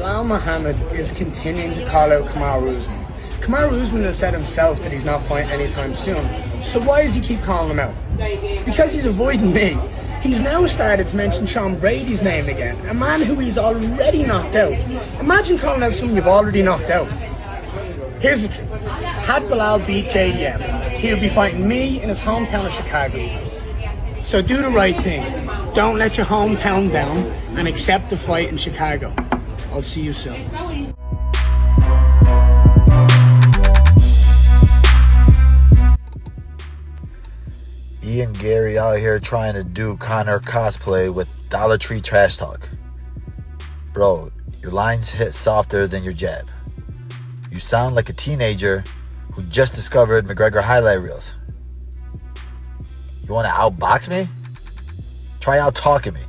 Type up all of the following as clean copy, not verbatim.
Bilal Muhammad is continuing to call out Kamaru Usman. Kamaru Usman has said himself that he's not fighting anytime soon. So why does he keep calling him out? Because he's avoiding me. He's now started to mention Sean Brady's name again, a man who he's already knocked out. Imagine calling out someone you've already knocked out. Here's the truth. Had Bilal beat JDM, he would be fighting me in his hometown of Chicago. So do the right thing. Don't let your hometown down and accept the fight in Chicago. I'll see you soon. Ian Gary out here trying to do Conor cosplay with Dollar Tree trash talk. Bro, your lines hit softer than your jab. You sound like a teenager who just discovered McGregor highlight reels. You want to outbox me? Try out talking me.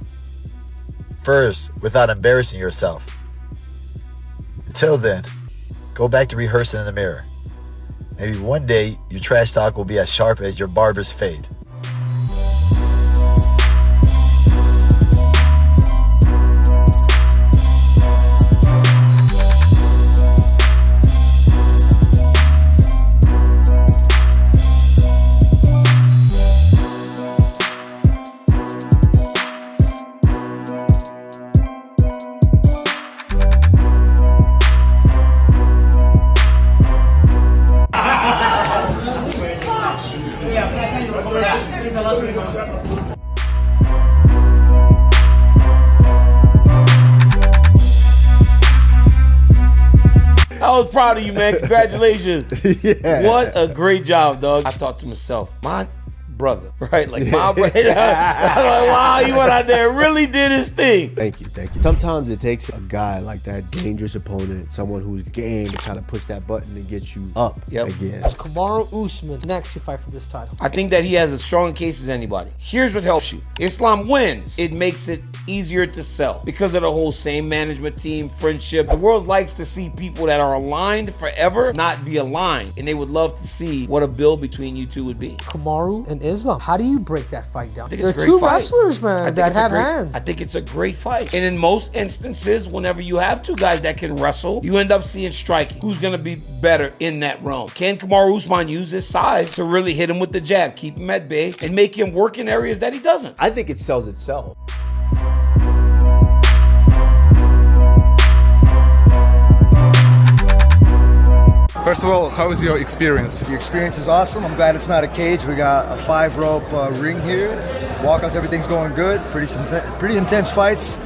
First, without embarrassing yourself. Until then, go back to rehearsing in the mirror. Maybe one day your trash talk will be as sharp as your barber's fade. I was proud of you, man. Congratulations. Yeah. What a great job, dog. I thought to myself, my brother, right? Like my brother. I was like, wow, he went out there and really did his thing. Thank you, thank you. Sometimes it takes a guy like that, dangerous opponent, someone who's game to kind of push that button and get you up again. Kamaru Usman next to fight for this title. I think that he has as strong a case as anybody. Here's what helps you. Islam wins. It makes it easier to sell because of the whole same management team, friendship. The world likes to see people that are aligned forever not be aligned, and they would love to see what a build between you two would be. Kamaru and Islam, how do you break that fight down? They're two wrestlers, man, that have hands. I think it's a great fight. And in most instances, whenever you have two guys that can wrestle, you end up seeing striking. Who's going to be better in that realm? Can Kamaru Usman use his size to really hit him with the jab, keep him at bay, and make him work in areas that he doesn't? I think it sells itself. First of all, how was your experience? The experience is awesome. I'm glad it's not a cage. We got a 5-rope ring here. Walkouts, everything's going good. Pretty intense fights.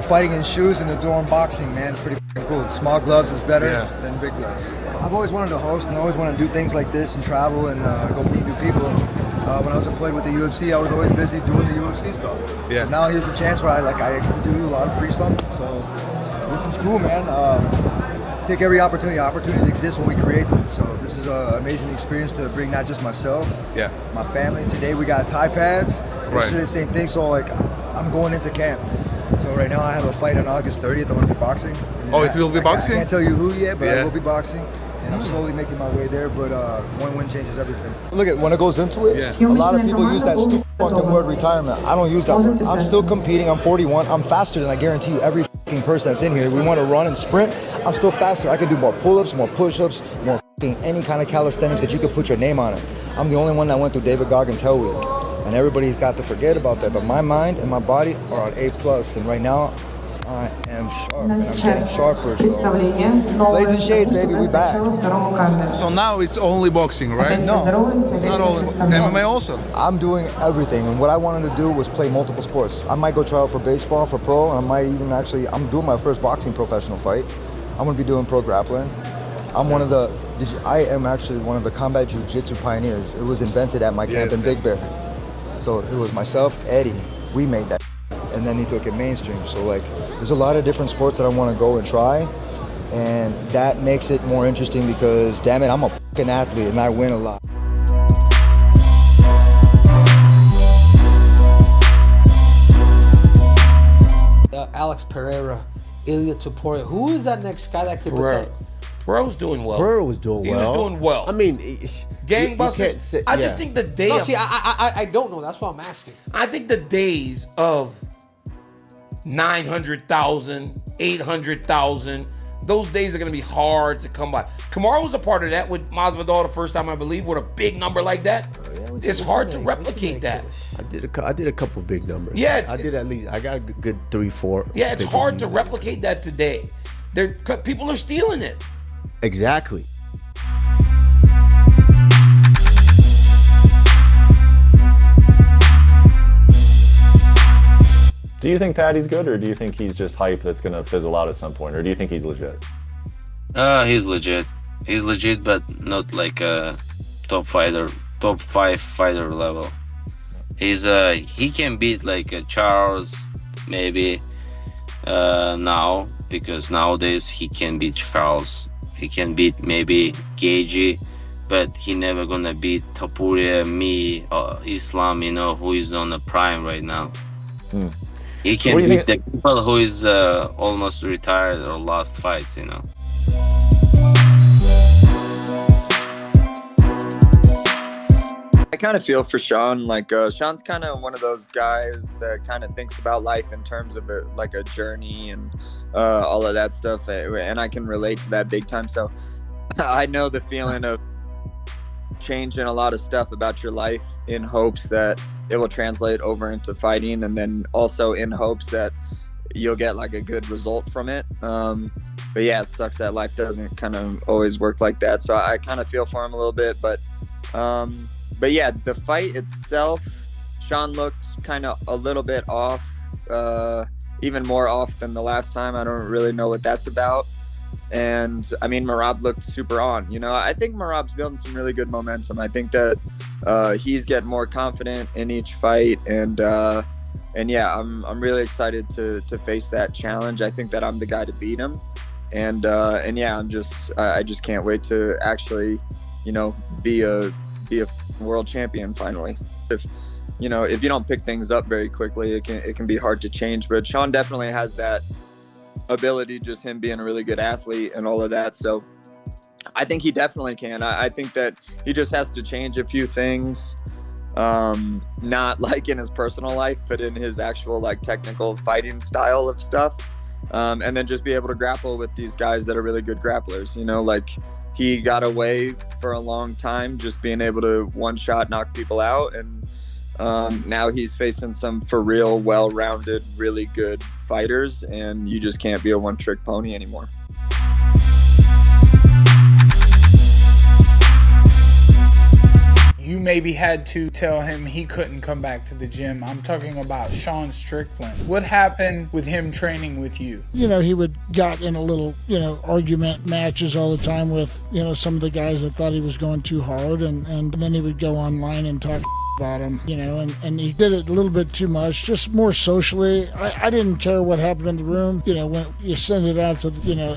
Fighting in shoes and they're doing boxing, man. It's pretty cool. Small gloves is better than big gloves. I've always wanted to host and always want to do things like this and travel and go meet new people. When I was employed with the UFC, I was always busy doing the UFC stuff. Yeah. So now here's the chance where I get to do a lot of free stuff. So this is cool, man. Take every opportunity. Opportunities exist when we create them. So this is an amazing experience to bring not just myself, my family. Today we got Thai pads. Yesterday the same thing. So like I'm going into camp. So right now I have a fight on August 30th. I'm gonna be boxing. Oh, it will be boxing? I can't tell you who yet, but I will be boxing. And I'm slowly making my way there, but one win changes everything. Look at when it goes into it, a lot of people use that stupid fucking word retirement. I don't use that word. I'm still competing. I'm 41. I'm faster than I guarantee you every fucking person that's in here. We want to run and sprint. I'm still faster. I can do more pull-ups, more push-ups, more fucking any kind of calisthenics that you could put your name on it. I'm the only one that went through David Goggins' Hell Week. And everybody's got to forget about that. But my mind and my body are on A+. And right now, I am sharp, and I'm getting sharper. So. Blades and Shades, baby, we back. So now it's only boxing, right? No, it's not all MMA also. I'm doing everything, and what I wanted to do was play multiple sports. I might go try out for baseball, for pro, and I might even I'm doing my first boxing professional fight. I'm gonna be doing pro grappling. I am actually one of the combat jiu-jitsu pioneers. It was invented at my camp in Big Bear. So it was myself, Eddie, we made that. And then he took it mainstream. So like, there's a lot of different sports that I want to go and try, and that makes it more interesting because, damn it, I'm a fucking athlete and I win a lot. Alex Pereira, Ilya Topuria. Who is that next guy that could protect? Pereira was doing well. Pereira was doing well. He was doing well. I mean, gangbusters. I just think the day. No, see, I don't know. That's why I'm asking. I think the days of 900,000, 800,000. Those days are going to be hard to come by. Kamaru was a part of that with Masvidal the first time, I believe, with a big number like that. It's hard to replicate that. I did a couple big numbers. Yeah, I did at least. I got a good 3-4. Yeah, it's hard to replicate that today. People are stealing it. Exactly. Do you think Paddy's good, or do you think he's just hype that's gonna fizzle out at some point, or do you think he's legit? He's legit. He's legit, but not like a top 5 fighter level. He can beat like Charles maybe now, because nowadays he can beat Charles. He can beat maybe Gagey, but he never gonna beat Topuria, me, or Islam, who is on the prime right now. He can beat the people who is almost retired or lost fights, I kind of feel for Sean. Like Sean's kind of one of those guys that kind of thinks about life in terms of like a journey and all of that stuff, and I can relate to that big time. So I know the feeling of changing a lot of stuff about your life in hopes that it will translate over into fighting, and then also in hopes that you'll get like a good result from it. But yeah, it sucks that life doesn't kind of always work like that. So I kind of feel for him a little bit, but yeah, the fight itself, Sean looked kind of a little bit off, even more off than the last time. I don't really know what that's about. And I mean, Merab looked super on. I think Merab's building some really good momentum. I think that he's getting more confident in each fight, and yeah, I'm really excited to face that challenge. I think that I'm the guy to beat him, and yeah, I just can't wait to actually, be a world champion finally. If you don't pick things up very quickly, it can be hard to change. But Sean definitely has that ability, just him being a really good athlete and all of that. So I think he definitely can. I think that he just has to change a few things, not like in his personal life, but in his actual like technical fighting style of stuff, and then just be able to grapple with these guys that are really good grapplers. Like he got away for a long time just being able to one shot knock people out, and now he's facing some for real well-rounded, really good fighters, and you just can't be a one-trick pony anymore. You maybe had to tell him he couldn't come back to the gym. I'm talking about Sean Strickland. What happened with him training with you? He got in a little, argument matches all the time with, some of the guys that thought he was going too hard, and then he would go online and talk about him, and he did it a little bit too much, just more socially. I didn't care what happened in the room, when you send it out to,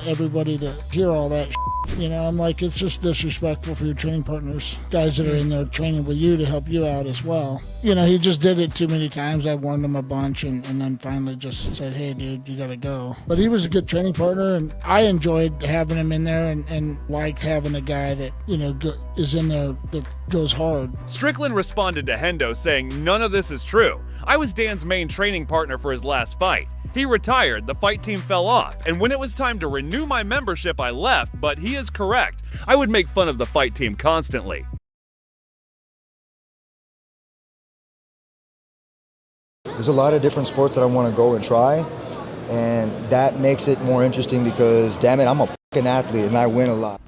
everybody to hear all that I'm like, it's just disrespectful for your training partners, guys that are in there training with you to help you out as well. He just did it too many times. I warned him a bunch, and then finally just said, hey, dude, you gotta go. But he was a good training partner, and I enjoyed having him in there, and liked having a guy that, is in there that goes hard. Strickland responded to Hendo saying, none of this is true. I was Dan's main training partner for his last fight. He retired, the fight team fell off, and when it was time to renew my membership, I left, but he is correct. I would make fun of the fight team constantly. There's a lot of different sports that I want to go and try, and that makes it more interesting because, damn it, I'm a fucking athlete and I win a lot.